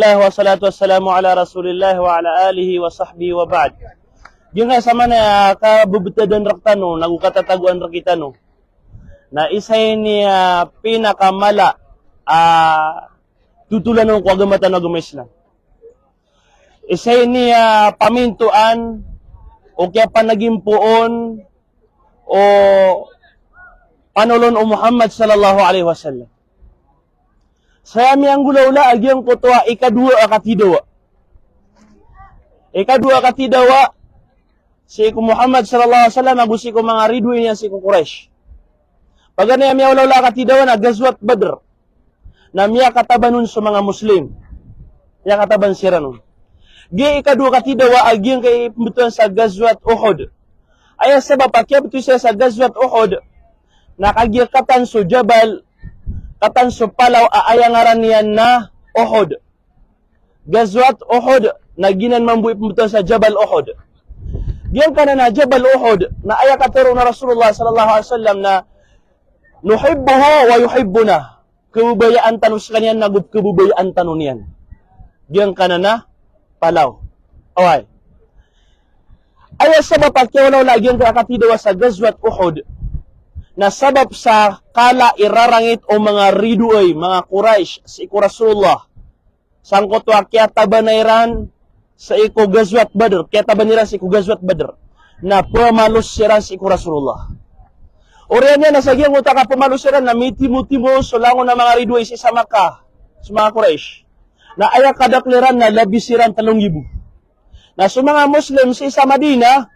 Wassalatu wassalamu ala rasulillah wa ala alihi wa sahbihi wa ba'd. Yung nga sa mana kabubutadan raktano, nagukatataguan rakitano, na isa ni pinakamala tutulan ng kwagamatan na gumislan. Isa ni pamintuan o kaya panagimpuon o panulon o Muhammad sallallahu alaihi wasallam. Saya miyang gulaula agyang kutwa ikadua akatidawa. Ikadua akatidawa si Muhammad sallallahu alaihi wasallam abusi ko mga ridwi niya si Quraysh. Pagana miya gulaula akatidawa na gazwat Badr. Na miya katabanon sa mga Muslim. Miya kataban sira nun. Gi ikadua akatidawa agyang kay pembetulan sa gazwat Uhud. Ay sebab pakya betul siya sa gazwat Uhud nakagyakatan sa Jabal katan so palaw aayangaran niyan na Uhud. Gazwat Uhud na ginan mambuhi pembetulan sa Jabal Uhud. Diyan kana na Jabal Uhud na ayakatero na Rasulullah sallallahu alaihi wasallam na nuhibbuhu wa yuhibbuna. Kebubayaan tanu sekalian nagub kebubayaan tanu niyan. Diyan kana na palaw. Away. Aya sabab pakiwalaw lagi ang kakatidawa sa Gazwat Uhud na sabab sa kala irarangit o mga riduoy, mga Quraysh, sa iku Rasulullah. Sangkot wa kaya tabanayran sa iku Gazwat Badr, kaya tabaniran sa iku Gazwat Badr, na pumalos siran sa iku Rasulullah. Oriyan niya, nasagyang uta ka pumalos siran na mitimo-timo sulangon na mga riduoy sa Makkah, sa mga Quraysh, na ayak kadakliran na labisiran 3,000. Na sa mga Muslim sa Madina,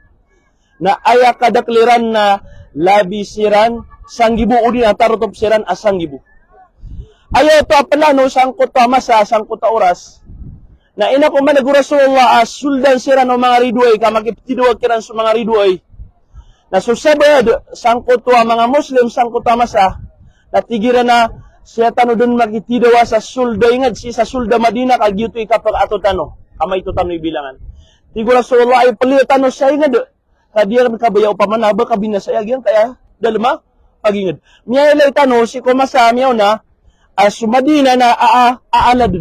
na ayak kadakliran na labisiran 1,000 udi na tarutop siran 1,000. Ayaw ito apalano sangkot masa, sangkot oras, na ina ko man Rasulullah suldan siran o mga riduay, ka makiptiduwag kiran sa mga riduay, na susabad sangkot mga Muslim, sangkot masa, na tigiran na siya tano dun makitidawa sa sulda, ingad si sa sulda Madina, kagyuto ikapag ato tano, kamay ito tano ibilangan. Tigo Rasulullah ay palitan no siya ingad, kadiyan kabayaw pamanaba kabinasayagyan kaya dalma pagingid. Miyay tano si kumasa miyaw na sumadina na aalad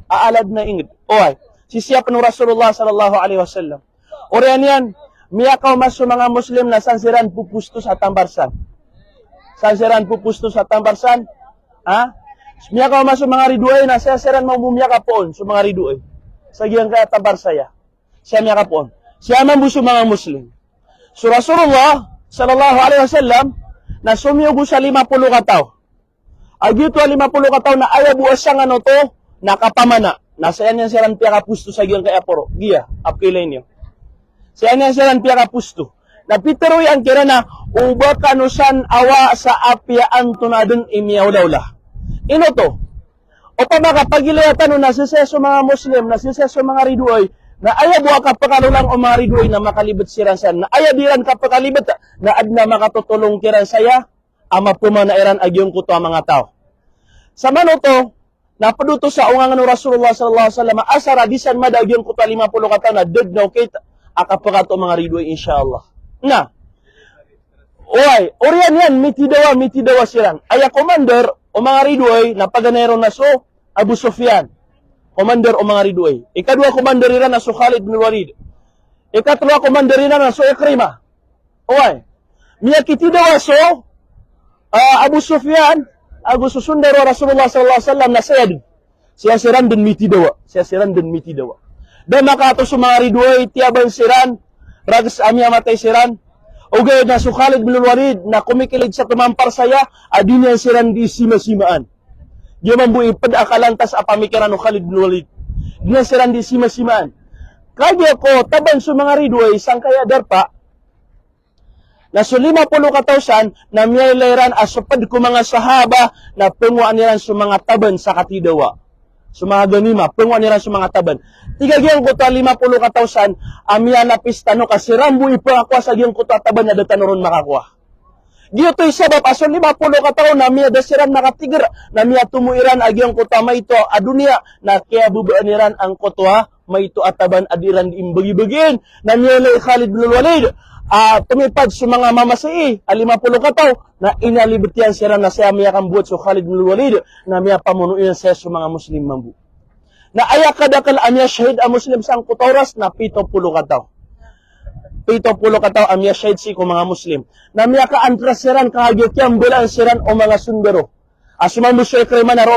aalad na ingid. Oy, si siya pa Rasulullah sallallahu alaihi wasallam. Orian yan, miya ka mas mga Muslim na sansiran pupusto sa tambarsan. Sansiran pupusto sa tambarsan. Ha? Miya ka mas mga riduay na sansiran mamumiya ka poon sa mga riduay. Sa giyang kaya tambarsaya. Siya miya ka poon. Siya man buso mga Muslim. So Rasulullah sallallahu alaihi wasallam na sumiyugo sa 50 kataw. Agito 50 kataw na ayabuas siya nga no to nakapamana. Nasa yan siran piya kapusto sa giyang kaya poro. Giya, apkilay niyo. Sa yan siran piya kapusto. Napitero yan kira na uba kanusan awa sa apyaan tunadun imiyaw dawla. Ino to? O pa makapagilatan no nasiseso mga Muslim, nasiseso mga riduoy, na aya buwa ka pakalulang o mga riduoy na makalibet siran san, na aya diran ka pakalibet na adna makatutulong kiran saya, ama pumanairan agyong kuto ang mga tao. Sa mano to, napaduto sa ungang Rasulullah sallallahu alaihi wasallam, asara disan madagyong kuto 50 kataw na dud na okay, akapakato mga riduoy inshallah. Na, oy, oriyan yan, mitidawa siran. Aya commander o mga riduoy na paganero na so, Abu Sufyan. Commander o mga riduay. Ikadua commander rin na so Khalid bin Walid. Ikatlo commander rin na so Ikrimah. Oy. Miyakiti daw so Abu Sufyan, Abu Susundaro Rasulullah sallallahu alaihi wasallam na sayad. Siya siran din miti dawa. Dan makato sa mga riduay tiaban siran, ragas amya matay siran. Ogay na so Khalid bin Walid na kumikilig sa tumampar saya, adin yan siran di sima-simaan. Di man buhi padakalantas a pamikiran o Khalid bin Walid. Dinasiran di sima-simaan. Kaya ko, taban sa mga riduay, sang kaya darpa, na so 50 katawsan, na miyailayran asupad ko mga sahaba, na penguan niran sa mga taban sa katidawa. Sa mga ganima, penguan niran sa mga taban. Tigagyan ko ta 50 katawsan, amya na pistano, kasi rambuhi pa ako sa giyang kuta taban na datanuron makakuha. Dito sabab aso 50 kataw na miya dasiran nakatigar na miya tumuiran agyang kota mayto adunia na kaya bubaaniran ang kotwa mayto ataban adiran imbagi-bagin na miya lay Khalid bin Walid tumipad sa mga mamasai 50 kataw na inalibetian sira na siya miya kang buot so Khalid bin Walid na miya pamunuin siya sa mga Muslim mambu. na ayakadakal amya shahid a Muslim sang kutoras na 70 kataw. 70 kataw amya shahid si ko mga Muslim. Na miya ka antrasiran kahagyat bulan siran o mga sundero. Asuma musuy krema na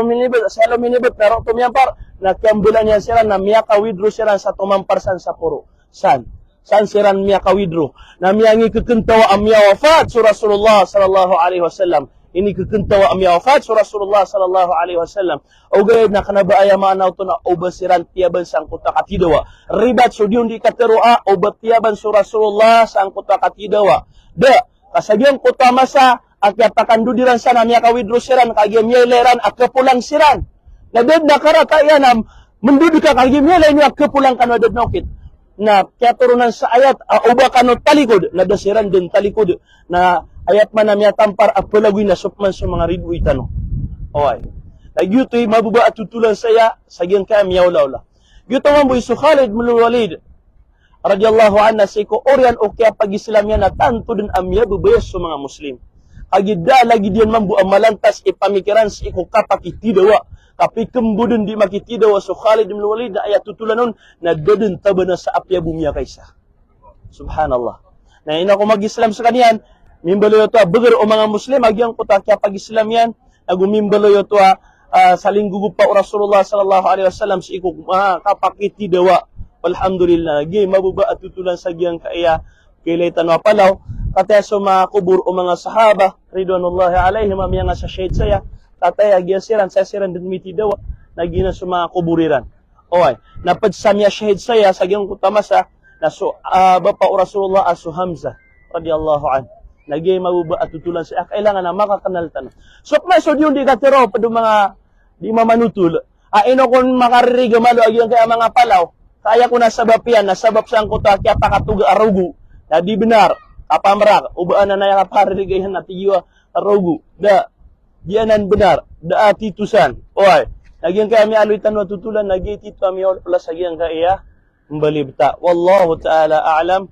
minibet, sa minibet, pero tumiyampar, na kiambulan niya siran na miya ka withdraw siran sa tumamparsan sa puro. San siran miya ka withdraw. Na miya ngi kukuntawa amya wafat sa Rasulullah sallallahu alaihi wasallam. Ini kukuntawa amya wafat sa Rasulullah sallallahu alaihi wasallam. O gayad na kanabaaya maanaw to na obasiran tiyaban sang kuta katidawa. Ribat so diyon di kateroa obatiyaban sa Rasulullah sang kuta katidawa. Da, kasabihan kuta masa at yatakandudiran sana miya ka withdraw siran kagya miya ileran at kapulang siran. Nadad na karataya na mendud ka kagya miya ileran at kapulang kanadad na ukit. Na kaya turunan sa ayat, uba kano talikod, nadasiran din talikod, na ayat man na miya tampar at palagoy na supman sa mga ridwo itano. Okay. Nagyuto'y mabuba at tutulan saya, sagyan kaya miya ula-ula. Yuto man boy su Khalid bin Walid, radiyallahu anha, siko oryan o kaya pag-Islam yan na tanto din amya bubayas sa mga Muslim. Agida lagi diyan mambu amalantas ipamikiran sa iko kapakitidawa. Tapi kembudun di makitidawa so Khalid bin Walid na ayat tutulanon na dadun taban na sa apya bumiya kaysa. Subhanallah. Na ina ko mag-Islam sa kaniyan, mimbalo yo to beger o mga Muslim agyang ko ta kaya pag-Islam yan, nagumimbalo yo to saling gugup pa Rasulullah sallallahu alaihi wasallam sa iko kapakitidawa. Alhamdulillah, gi mabuba at tutulan sa giyang kaya kilaitan wa palaw. Kataya sa mga kubur o mga sahaba, ridwanullahi alaihim, amya nga sa shahid saya, tatay agya siran, sa siran din miti dawa, nagina sa mga kuburiran. Okay, napadsamya shahid saya, sa giyang kutamasa, na so, bapa o Rasulullah aso Hamza, radiyallahu an. Nagyay mabuba at tutulan siya, kailangan na makakanal tanong. So, so yun di katero, pado mga, di mamanutul, ino kung makaririga malo, agyan kaya mga palaw, kaya ko nasabap yan, nasabap siyang kuta, kaya pakatuga arugu, na di benar, kapamrak, ubaan na naya kaparigayan na tiyo arogu. Da, dianan benar, da atitusan. Oy, nagyan kaya mi aloy tanwa tutulan, nagyitito kami wala sagyan kaya mbalibta. Wallahu ta'ala a'lam.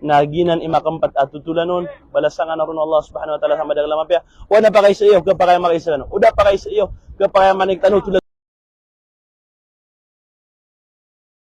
Naginan imakampat at tutulanon, balasangan na ron Allah subhanahu wa ta'ala sa madagalamapya. Wala pa kayo sa iyo, kapag kayo makaisalan. Uda pa kayo sa iyo, kapag kayo manigtanong tulad.